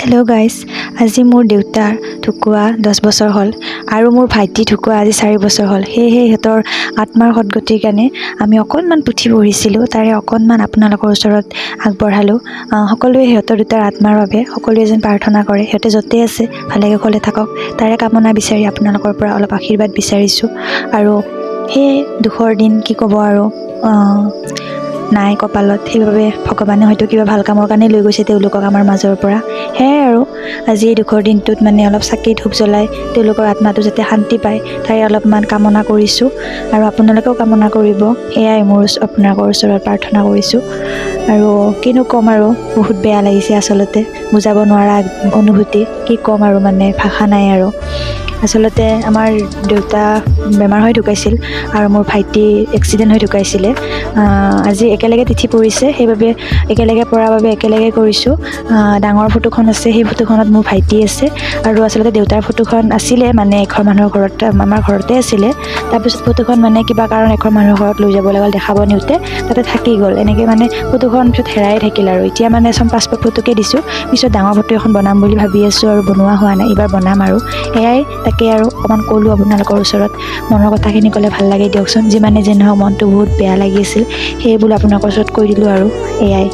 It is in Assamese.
হেল্ল' গাইজ, আজি মোৰ দেউতা ঢুকুৱা 10 বছৰ হ'ল আৰু মোৰ ভাইটি ঢুকুৱা আজি 4 বছৰ হ'ল। সেয়েহে সিহঁতৰ আত্মাৰ সদ্গতিৰ কাৰণে আমি অকণমান পুথি পঢ়িছিলোঁ, তাৰে অকণমান আপোনালোকৰ ওচৰত আগবঢ়ালোঁ। সকলোৱে সিহঁতৰ দুটাৰ আত্মাৰ বাবে সকলোৱে যেন প্ৰাৰ্থনা কৰে, সিহঁতে য'তেই আছে ভালে কুশলে থাকক, তাৰে কামনা বিচাৰি আপোনালোকৰ পৰা অলপ আশীৰ্বাদ বিচাৰিছোঁ। আৰু সেই দুখৰ দিন কি ক'ব আৰু নাই কপালত, সেইবাবে ভগৱানে হয়তো কিবা ভাল কামৰ কাৰণে লৈ গৈছে তেওঁলোকক আমাৰ মাজৰ পৰা। সেয়াই আৰু আজি এই দুখৰ দিনটোত অলপ চাকি ধূপ জ্বলাই তেওঁলোকৰ আত্মাটো যাতে শান্তি পায় তাৰে অলপমান কামনা কৰিছোঁ আৰু আপোনালোকেও কামনা কৰিব, এয়াই মোৰ আপোনালোকৰ ওচৰত প্ৰাৰ্থনা কৰিছোঁ। আৰু কিনো ক'ম আৰু, বহুত বেয়া লাগিছে আচলতে, বুজাব নোৱাৰা অনুভূতি, কি ক'ম আৰু ভাষা নাই আৰু। আচলতে আমাৰ দেউতা বেমাৰ হৈ ঢুকাইছিল আৰু মোৰ ভাইটি এক্সিডেণ্ট হৈ ঢুকাইছিলে। আজি একেলগে তিথি পৰিছে, সেইবাবে একেলগে পৰাৰ বাবে একেলগে কৰিছোঁ। ডাঙৰ ফটোখন আছে, সেই ফটোখনত মোৰ ভাইটি আছে আৰু আচলতে দেউতাৰ ফটোখন আছিলে এঘৰ মানুহৰ ঘৰত, আমাৰ ঘৰতে আছিলে। তাৰপিছত ফটোখন কিবা কাৰণ এঘৰ মানুহৰ ঘৰত লৈ যাব লগা দেখাব নিওঁতে তাতে থাকি গ'ল। এনেকৈ ফটোখন পিছত হেৰাই থাকিল আৰু এতিয়া পাছপৰ্ট ফটোকে দিছোঁ, পিছত ডাঙৰ ফটো এখন বনাম বুলি ভাবি আছোঁ আৰু বনোৱা হোৱা নাই, এইবাৰ বনাম আৰু। এয়াই, তাকে আৰু অকণমান ক'লোঁ আপোনালোকৰ ওচৰত, মনৰ কথাখিনি ক'লে ভাল লাগে দিয়কচোন। যিমানে যি নহওক মনটো বহুত বেয়া লাগি আছিল, সেয়ে বোলো আপোনালোকৰ ওচৰত কৈ দিলোঁ আৰু। এয়াই।